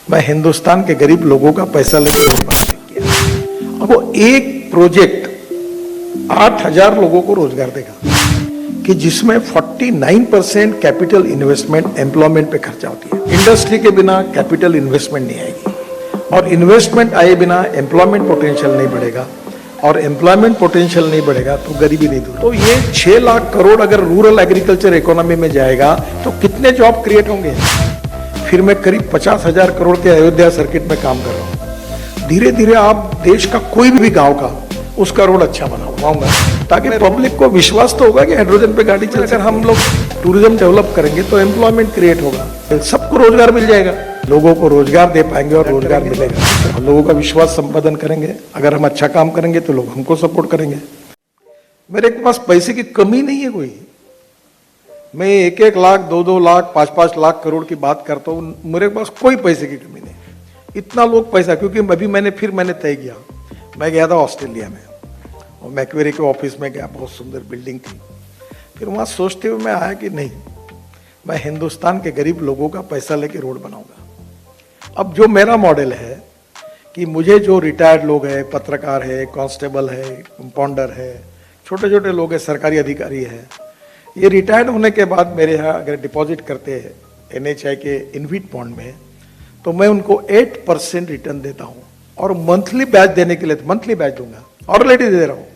मैं हिंदुस्तान के गरीब लोगों का पैसा लेकर रोड पर किया। अब वो एक प्रोजेक्ट 8,000 लोगों को रोजगार देगा कि जिसमें 49% कैपिटल इन्वेस्टमेंट एम्प्लॉयमेंट पे खर्चा होती है। इंडस्ट्री के बिना कैपिटल इन्वेस्टमेंट नहीं आएगी और इन्वेस्टमेंट आए बिना एम्प्लॉयमेंट पोटेंशियल नहीं बढ़ेगा और एम्प्लॉयमेंट पोटेंशियल नहीं बढ़ेगा तो गरीबी नहीं दूर। तो ये 6 लाख करोड़ अगर रूरल एग्रीकल्चर इकोनॉमी में जाएगा तो कितने जॉब क्रिएट होंगे। फिर मैं करीब 50,000 करोड़ के अयोध्या सर्किट में काम कर रहा हूँ। धीरे धीरे आप देश का कोई भी गांव का उसका रोड अच्छा बनवाऊंगा ताकि पब्लिक को विश्वास तो होगा कि हाइड्रोजन पे गाड़ी चलकर हम लोग टूरिज्म डेवलप करेंगे तो एम्प्लॉयमेंट क्रिएट होगा, सबको रोजगार मिल जाएगा, लोगों को रोजगार दे पाएंगे और रोजगार मिलेगा। लोगों का विश्वास संपादन करेंगे। अगर हम अच्छा काम करेंगे तो लोग हमको सपोर्ट करेंगे। मेरे पास पैसे की कमी नहीं है कोई। मैं 1-1 लाख 2-2 लाख 5-5 लाख करोड़ की बात करता हूँ। मेरे पास कोई पैसे की कमी नहीं। इतना लोग पैसा, क्योंकि अभी मैंने तय किया। मैं गया था ऑस्ट्रेलिया में और मैक्वेरी के ऑफिस में गया, बहुत सुंदर बिल्डिंग थी। फिर वहाँ सोचते हुए मैं आया कि नहीं, मैं हिंदुस्तान के गरीब लोगों का पैसा लेके रोड बनाऊंगा। अब जो मेरा मॉडल है कि मुझे जो रिटायर्ड लोग हैं, पत्रकार है, कांस्टेबल है, कंपाउंडर है, छोटे छोटे लोग हैं, सरकारी अधिकारी है, ये रिटायर्ड होने के बाद मेरे यहाँ अगर डिपॉजिट करते हैं NHI के इनविट बॉन्ड में तो मैं उनको 8% रिटर्न देता हूँ और मंथली ब्याज देने के लिए मंथली ब्याज दूंगा, ऑलरेडी दे रहा हूँ।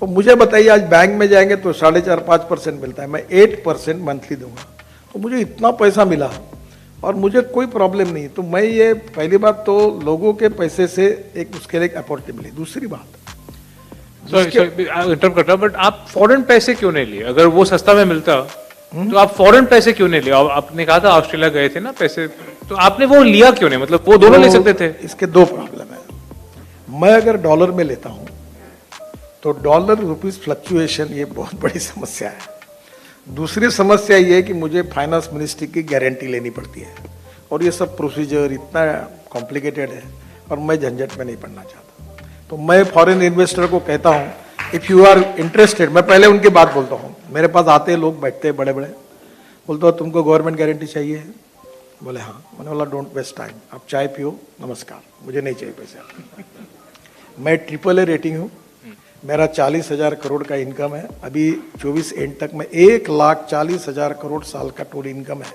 तो मुझे बताइए, आज बैंक में जाएंगे तो 4.5-5% मिलता है, मैं 8% मंथली दूंगा। तो मुझे इतना पैसा मिला और मुझे कोई प्रॉब्लम नहीं। तो मैं ये पहली बात तो लोगों के पैसे से एक उसके लिए एक अपॉर्चुनिटी मिली। दूसरी बात, इंटरप्ट करता हूं, बट आप फॉरेन पैसे क्यों नहीं लिए? अगर वो सस्ता में मिलता तो आप फॉरेन पैसे क्यों नहीं लिए? आपने कहा था ऑस्ट्रेलिया गए थे ना पैसे, तो आपने वो लिया क्यों नहीं? मतलब वो दोनों ले सकते थे। इसके 2 प्रॉब्लम है। मैं अगर डॉलर में लेता हूं तो डॉलर रुपीस फ्लक्चुएशन ये बहुत बड़ी समस्या है। दूसरी समस्या ये है कि मुझे फाइनेंस मिनिस्ट्री की गारंटी लेनी पड़ती है और ये सब प्रोसीजर इतना कॉम्प्लिकेटेड है और मैं झंझट में नहीं पड़ना चाहता। तो मैं फॉरेन इन्वेस्टर को कहता हूँ, इफ़ यू आर इंटरेस्टेड, मैं पहले उनकी बात बोलता हूँ। मेरे पास आते हैं लोग, बैठते हैं बड़े बड़े, बोलते हो तुमको गवर्नमेंट गारंटी चाहिए? बोले हाँ। मैंने बोला डोंट वेस्ट टाइम, आप चाय पियो, नमस्कार, मुझे नहीं चाहिए पैसे। मैं AAA रेटिंग हूँ, मेरा 40,000 करोड़ का इनकम है। अभी 24 एंड तक में 1,40,000 करोड़ साल का टोटल इनकम है।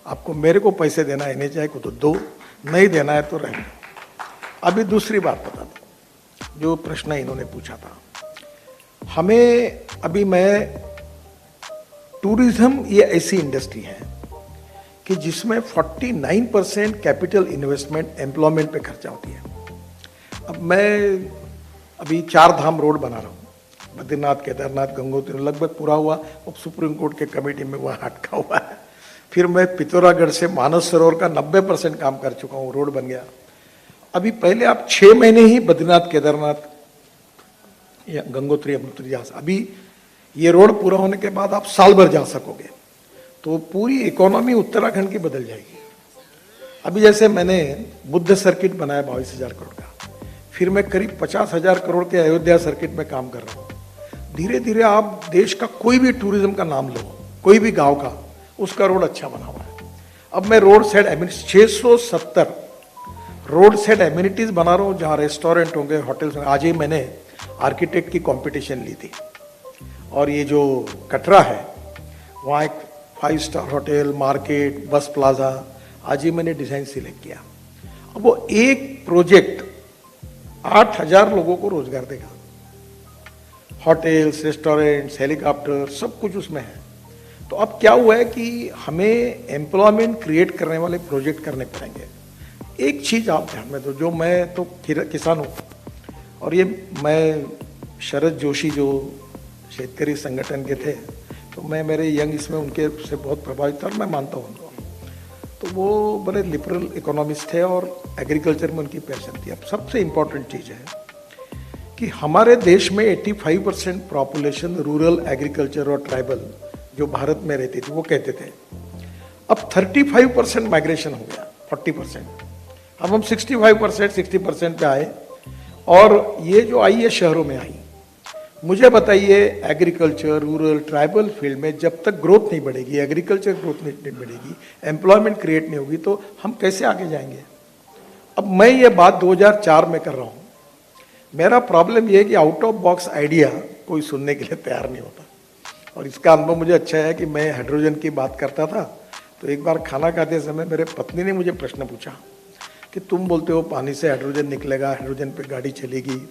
आपको मेरे को पैसे देना है NHI को तो दो, नहीं देना है तो रहने। अभी दूसरी बात बता दो, जो प्रश्न इन्होंने पूछा था हमें, अभी मैं टूरिज्म ये ऐसी इंडस्ट्री है कि जिसमें 49% कैपिटल इन्वेस्टमेंट एम्प्लॉयमेंट पे खर्चा होती है। अब मैं अभी 4 धाम रोड बना रहा हूँ, बद्रीनाथ, केदारनाथ, गंगोत्री, लगभग पूरा हुआ। अब सुप्रीम कोर्ट के कमेटी में वहाँ अटका हुआ है। फिर मैं पिथौरागढ़ से मानस सरोवर का 90% काम कर चुका हूँ, रोड बन गया। अभी पहले आप 6 महीने ही बद्रीनाथ, केदारनाथ या गंगोत्री, यमुनोत्री जा सकते। अभी ये रोड पूरा होने के बाद आप साल भर जा सकोगे। तो पूरी इकोनॉमी उत्तराखंड की बदल जाएगी। अभी जैसे मैंने बुद्ध सर्किट बनाया 22,000 करोड़ का, फिर मैं करीब 50,000 करोड़ के अयोध्या सर्किट में काम कर रहा हूँ। धीरे धीरे आप देश का कोई भी टूरिज्म का नाम लो, कोई भी गांव का, उसका रोड अच्छा बना हुआ है। अब मैं road side 670 road side amenities बना रहा हूँ, जहाँ रेस्टोरेंट होंगे, होटल्स होंगे। आज ही मैंने आर्किटेक्ट की कंपटीशन ली थी और ये जो कटरा है वहाँ एक 5 स्टार होटल, मार्केट, बस प्लाजा आज ही मैंने डिजाइन सिलेक्ट किया। अब वो एक प्रोजेक्ट 8,000 लोगों को रोजगार देगा। होटल्स, रेस्टोरेंट्स, हेलीकॉप्टर, सब कुछ उसमें है। तो अब क्या हुआ है कि हमें एम्प्लॉयमेंट क्रिएट करने वाले प्रोजेक्ट करने पड़ेंगे। एक चीज आप ध्यान में दो, जो मैं तो किसान हूँ और ये मैं शरद जोशी जो शेतकरी संगठन के थे, तो मैं मेरे यंग इसमें उनके से बहुत प्रभावित था और मैं मानता हूँ उनको। तो वो बड़े लिबरल इकोनॉमिस्ट थे और एग्रीकल्चर में उनकी पैशन थी। अब सबसे इम्पोर्टेंट चीज़ है कि हमारे देश में 85% पॉपुलेशन रूरल, एग्रीकल्चर और ट्राइबल जो भारत में रहती थी, वो कहते थे। अब 35% माइग्रेशन हो गया, 40%। अब हम 65%, 60% पे आए और ये जो आई है शहरों में आई। मुझे बताइए, एग्रीकल्चर, रूरल, ट्राइबल फील्ड में जब तक ग्रोथ नहीं बढ़ेगी, एग्रीकल्चर ग्रोथ नहीं बढ़ेगी, एम्प्लॉयमेंट क्रिएट नहीं होगी, तो हम कैसे आगे जाएंगे? अब मैं ये बात 2004 में कर रहा हूँ। मेरा प्रॉब्लम ये है कि आउट ऑफ बॉक्स आइडिया कोई सुनने के लिए तैयार नहीं होता, और इसका अनुभव मुझे अच्छा है कि मैं हाइड्रोजन की बात करता था, तो एक बार खाना खाते समय मेरे पत्नी ने मुझे प्रश्न पूछा कि तुम बोलते हो पानी से हाइड्रोजन निकलेगा, हाइड्रोजन पे गाड़ी चलेगी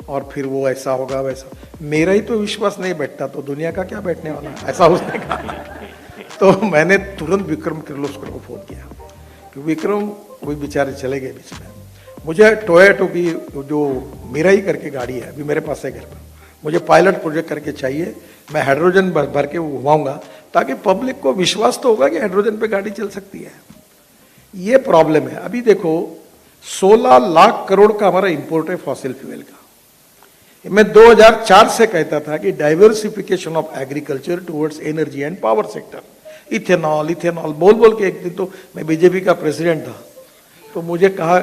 और फिर वो ऐसा होगा वैसा, मेरा ही तो विश्वास नहीं बैठता तो दुनिया का क्या बैठने वाला है, ऐसा उसने कहा। तो मैंने तुरंत विक्रम किर्लोस्कर को फोन किया कि विक्रम, कोई बेचारे चले गए बीच में, मुझे टोयोटो की जो मिराई करके गाड़ी है अभी मेरे पास है घर पर, मुझे पायलट प्रोजेक्ट करके चाहिए, मैं हाइड्रोजन भर के घुमाऊंगा ताकि पब्लिक को विश्वास तो होगा कि हाइड्रोजन पे गाड़ी चल सकती है। ये प्रॉब्लम है। अभी देखो 16 लाख करोड़ का हमारा इंपोर्ट है फॉसिल फ्यूल का। मैं 2004 से कहता था कि diversification of agriculture towards energy and power sector, ethanol ethanol बोल बोल के, एक दिन तो मैं बीजेपी का प्रेसिडेंट था तो मुझे कहा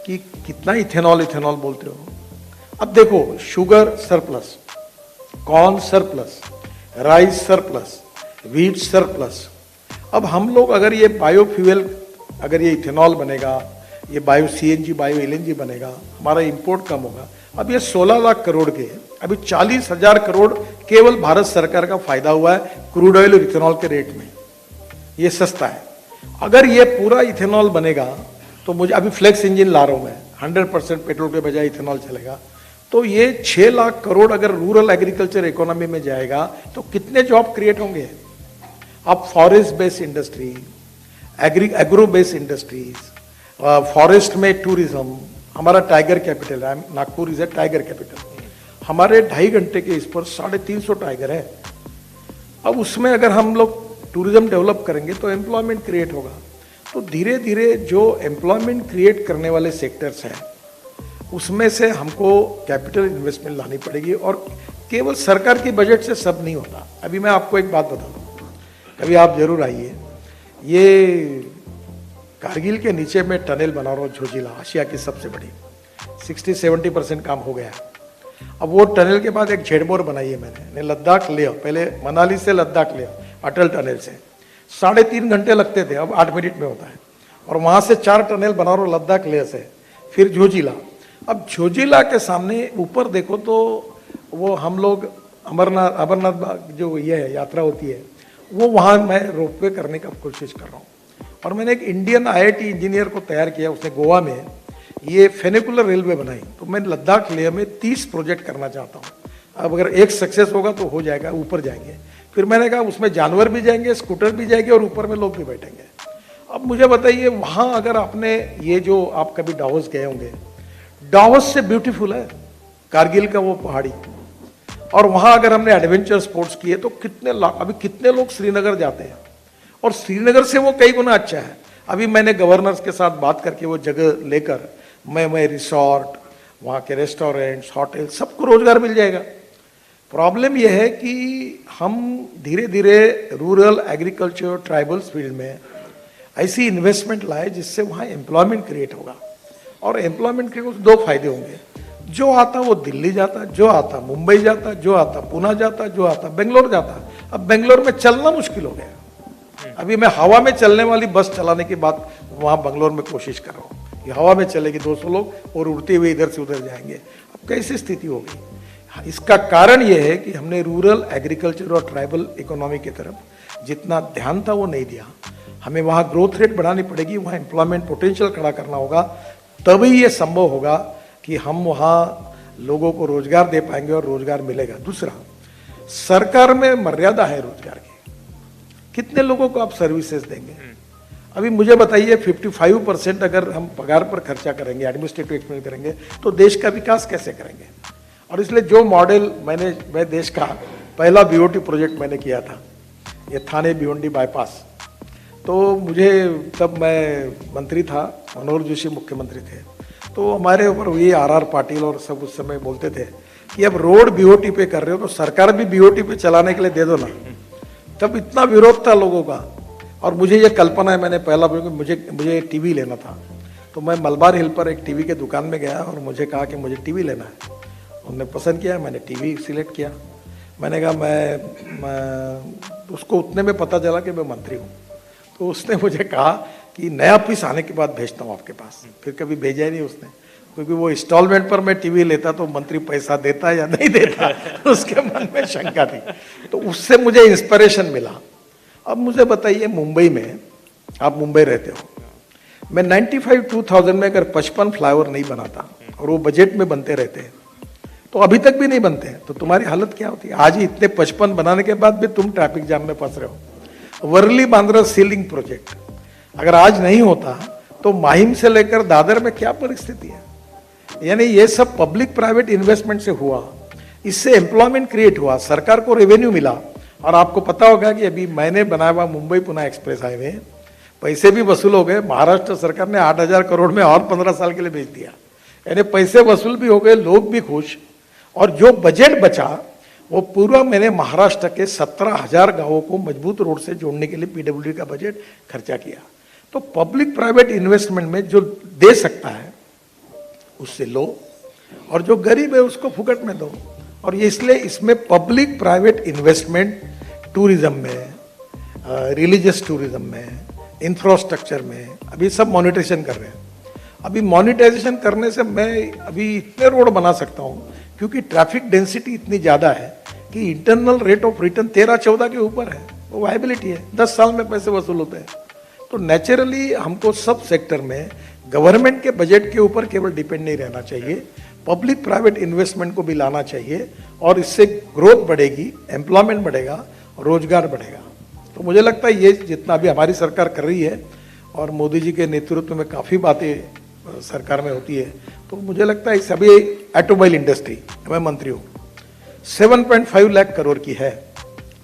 कि कितना इथेनॉल इथेनॉल बोलते हो। अब देखो sugar surplus, corn surplus, rice surplus, wheat surplus. अब हम लोग अगर ये बायोफ्यूल, अगर ये इथेनॉल बनेगा, ये बायो सीएनजी बायो एलएनजी बनेगा, हमारा इंपोर्ट कम होगा। अब ये 16 लाख करोड़ के अभी 40,000 करोड़ केवल भारत सरकार का फायदा हुआ है क्रूड ऑयल और इथेनॉल के रेट में, ये सस्ता है। अगर ये पूरा इथेनॉल बनेगा तो मुझे, अभी फ्लेक्स इंजन ला रहा हूं मैं, 100% पेट्रोल के बजाय इथेनॉल चलेगा, तो ये 6 लाख करोड़ अगर रूरल एग्रीकल्चर इकोनॉमी में जाएगा तो कितने जॉब क्रिएट होंगे। अब forest based industry, agro based industries, forest में टूरिज्म, हमारा टाइगर कैपिटल है, Nagpur is a tiger capital, हमारे 2.5 घंटे के इस पर 350 टाइगर है। अब उसमें अगर हम लोग टूरिज्म डेवलप करेंगे तो एम्प्लॉयमेंट क्रिएट होगा। तो धीरे धीरे जो एम्प्लॉयमेंट क्रिएट करने वाले सेक्टर्स हैं उसमें से हमको कैपिटल इन्वेस्टमेंट लानी पड़ेगी, और केवल सरकार की बजट से सब नहीं होता। अभी मैं आपको एक बात बता दूं, कभी आप जरूर आइए, ये कारगिल के नीचे में टनल बना रहा हूँ झोजिला, आशिया की सबसे बड़ी, 60-70% काम हो गया। अब वो टनल के बाद एक झेड़बोर बनाई है मैंने लद्दाख ले, पहले मनाली से लद्दाख ले अटल टनल से 3.5 घंटे लगते थे, अब 8 मिनट में होता है। और वहां से 4 टनल बना रहा हूँ लद्दाख ले से, फिर झोजिला। अब झोजिला के सामने ऊपर देखो तो वो हम लोग अमरनाथ जो ये है यात्रा होती है, वो वहाँ मैं रोपवे करने का कोशिश कर रहा हूँ। और मैंने एक इंडियन आईआईटी इंजीनियर को तैयार किया, उसने गोवा में ये फेनिकुलर रेलवे बनाई। तो मैं लद्दाख लेह में 30 प्रोजेक्ट करना चाहता हूँ। अब अगर एक सक्सेस होगा तो हो जाएगा, ऊपर जाएंगे। फिर मैंने कहा उसमें जानवर भी जाएंगे, स्कूटर भी जाएंगे और ऊपर में लोग भी बैठेंगे। अब मुझे बताइए वहाँ अगर आपने ये जो, आप कभी डावोस गए होंगे, डावोस से ब्यूटीफुल है कारगिल का वो पहाड़ी, और वहाँ अगर हमने एडवेंचर स्पोर्ट्स किए तो कितने लाख, अभी कितने लोग श्रीनगर जाते हैं, और श्रीनगर से वो कई गुना अच्छा है। अभी मैंने गवर्नर्स के साथ बात करके वो जगह लेकर मैं रिसोर्ट, वहाँ के रेस्टोरेंट्स, होटल, सबको रोजगार मिल जाएगा। प्रॉब्लम यह है कि हम धीरे धीरे रूरल एग्रीकल्चर ट्राइबल्स फील्ड में ऐसी इन्वेस्टमेंट लाए जिससे वहाँ एम्प्लॉयमेंट क्रिएट होगा। और एम्प्लॉयमेंट के 2 फायदे होंगे, जो आता वो दिल्ली जाता, जो आता मुंबई जाता, जो आता पुणे जाता, जो आता बेंगलोर जाता। अब बेंगलोर में चलना मुश्किल हो गया। अभी मैं हवा में चलने वाली बस चलाने की बात वहाँ बेंगलोर में कोशिश कर रहा हूँ, ये हवा में चलेगी 200 लोग और उड़ते हुए इधर से उधर जाएंगे। अब कैसी स्थिति होगी? इसका कारण यह है कि हमने रूरल एग्रीकल्चर और ट्राइबल इकोनॉमी की तरफ जितना ध्यान था वो नहीं दिया। हमें वहाँ ग्रोथ रेट बढ़ानी पड़ेगी, वहाँ एम्प्लॉयमेंट पोटेंशियल खड़ा करना होगा, तभी ये संभव होगा कि हम वहाँ लोगों को रोजगार दे पाएंगे और रोजगार मिलेगा। दूसरा, सरकार में मर्यादा है रोजगार की, कितने लोगों को आप सर्विसेज देंगे? अभी मुझे बताइए 55% अगर हम पगार पर खर्चा करेंगे, एडमिनिस्ट्रेटिव एक्सपेंस करेंगे, तो देश का विकास कैसे करेंगे? और इसलिए जो मॉडल मैं देश का पहला बीओटी प्रोजेक्ट मैंने किया था, ये थाने भिवंडी बाईपास, तो मुझे तब मैं मंत्री था, मनोहर जोशी मुख्यमंत्री थे, तो हमारे ऊपर ये आर पाटिल और सब उस समय बोलते थे कि अब रोड बीओटी पे कर रहे हो तो सरकार भी बीओटी पे चलाने के लिए दे दो ना। तब इतना विरोध था लोगों का। और मुझे ये कल्पना है, मैंने पहला मुझे टीवी लेना था, तो मैं मलबार हिल पर एक टीवी के दुकान में गया और मुझे कहा कि मुझे टीवी लेना है। उन्होंने पसंद किया, मैंने टीवी सिलेक्ट किया। मैंने कहा मैं उसको उतने में पता चला कि मैं मंत्री हूँ, तो उसने मुझे कहा कि नया पीस आने के बाद भेजता हूँ आपके पास। फिर कभी भेजा ही नहीं उसने, क्योंकि वो इंस्टॉलमेंट पर मैं टीवी लेता तो मंत्री पैसा देता या नहीं देता उसके मन में शंका थी। तो उससे मुझे इंस्पिरेशन मिला। अब मुझे बताइए, मुंबई में, आप मुंबई रहते हो, मैं 95-2000 में अगर 55 फ्लाईओवर नहीं बनाता और वो बजट में बनते रहते हैं तो अभी तक भी नहीं बनते हैं, तो तुम्हारी हालत क्या होती है? आज ही इतने 55 बनाने के बाद भी तुम ट्रैफिक जाम में फंस रहे हो। वर्ली बांद्रा सीलिंग प्रोजेक्ट अगर आज नहीं होता तो माहिम से लेकर दादर में क्या परिस्थिति है। यानी ये सब पब्लिक प्राइवेट इन्वेस्टमेंट से हुआ, इससे एम्प्लॉयमेंट क्रिएट हुआ, सरकार को रेवेन्यू मिला। और आपको पता होगा कि अभी मैंने बनाया हुआ मुंबई पुणे एक्सप्रेस हाईवे, पैसे भी वसूल हो गए। महाराष्ट्र सरकार ने 8,000 करोड़ में और 15 साल के लिए भेज दिया, यानी पैसे वसूल भी हो गए, लोग भी खुश। और जो बजट बचा वो पूरा मैंने महाराष्ट्र के 17,000 गांवों को मजबूत रोड से जोड़ने के लिए पीडब्ल्यूडी का बजट खर्चा किया। तो पब्लिक प्राइवेट इन्वेस्टमेंट में जो दे सकता है उससे लो, और जो गरीब है उसको फुकट में दो। और ये इसलिए इसमें पब्लिक प्राइवेट इन्वेस्टमेंट टूरिज्म में, रिलीजियस टूरिज्म में, इंफ्रास्ट्रक्चर में अभी सब मॉनिटाइजेशन कर रहे हैं। अभी मॉनिटाइजेशन करने से मैं अभी इतने रोड बना सकता हूँ क्योंकि ट्रैफिक डेंसिटी इतनी ज़्यादा है कि इंटरनल रेट ऑफ रिटर्न 13-14 के ऊपर है, वो वायबिलिटी है, 10 साल में पैसे वसूल होते हैं। तो नेचुरली हमको सब सेक्टर में गवर्नमेंट के बजट के ऊपर केवल डिपेंड नहीं रहना चाहिए, पब्लिक प्राइवेट इन्वेस्टमेंट को भी लाना चाहिए, और इससे ग्रोथ बढ़ेगी, एम्प्लॉयमेंट बढ़ेगा, रोजगार बढ़ेगा। तो मुझे लगता है ये जितना भी हमारी सरकार कर रही है, और मोदी जी के नेतृत्व में काफ़ी बातें सरकार में होती है, तो मुझे लगता है सभी ऑटोमोबाइल इंडस्ट्री, मैं मंत्री हूँ, 7.5 लाख करोड़ की है।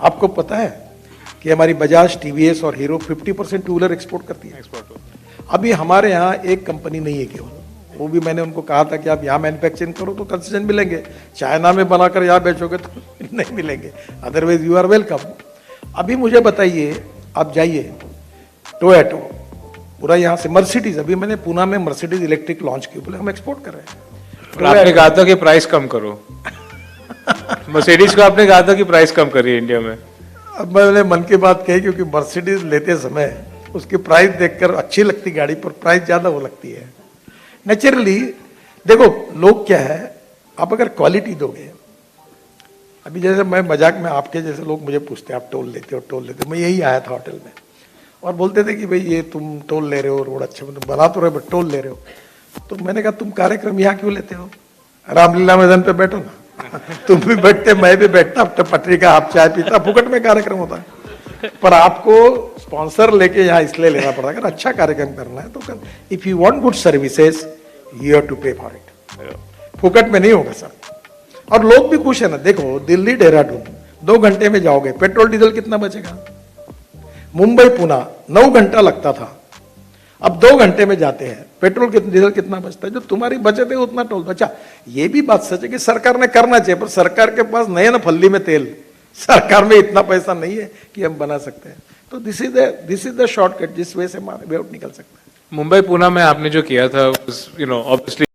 आपको पता है कि हमारी बजाज, टीवीएस और हीरो 50% टू व्हीलर एक्सपोर्ट करती है। अभी हमारे यहाँ एक कंपनी नहीं है केवल, वो भी मैंने उनको कहा था कि आप यहाँ मैन्युफैक्चरिंग करो तो कंसेशन मिलेंगे, चाइना में बनाकर यहाँ बेचोगे तो नहीं मिलेंगे, अदरवाइज यू आर वेलकम। अभी मुझे बताइए, आप जाइए टोयोटो, पूरा यहाँ से मर्सिडीज, अभी मैंने पुणे में मर्सिडीज इलेक्ट्रिक लॉन्च की, बोले हम एक्सपोर्ट कर रहे हैं। आपने कहा था कि प्राइस कम करो मर्सिडीज को आपने कहा था कि प्राइस कम करिए इंडिया में। अब मैंने मन की बात कही, क्योंकि मर्सिडीज लेते समय उसकी प्राइस देखकर अच्छी लगती गाड़ी, पर प्राइस ज्यादा वो लगती है। नेचुरली देखो लोग क्या है, आप अगर क्वालिटी दोगे, अभी जैसे मैं मजाक में, आपके जैसे लोग मुझे पूछते हैं आप टोल लेते हो, टोल लेते हो, मैं यही आया था होटल में और बोलते थे कि भाई ये तुम टोल ले रहे हो, रोड अच्छे बना तो रहे बट टोल ले रहे हो। तो मैंने कहा तुम कार्यक्रम यहाँ क्यों लेते हो, रामलीला मैदान पे बैठो ना तुम भी बैठते, मैं भी बैठता, पटरी का आप चाय पीता, फुकट में कार्यक्रम होता है। पर आपको स्पॉन्सर लेके यहाँ इसलिए लेना पड़ता है, अगर अच्छा कार्यक्रम करना है तो कर। If you want good services you have to pay for it, फुकट में नहीं होगा सर। और लोग भी खुश है ना, देखो दिल्ली देहरादून 2 घंटे में जाओगे, पेट्रोल डीजल कितना बचेगा। मुंबई पुणे 9 घंटा लगता था, अब 2 घंटे में जाते हैं, पेट्रोल डीजल कितना बचता है, जो तुम्हारी बचत है उतना टोल बचा। ये भी बात सच है कि सरकार ने करना चाहिए, पर सरकार के पास नहीं है ना फल्ली में तेल, सरकार में इतना पैसा नहीं है कि हम बना सकते हैं। तो दिस इज द शॉर्टकट जिस वजह से वे आउट निकल सकता है। मुंबई पुणे में आपने जो किया था, ऑब्वियसली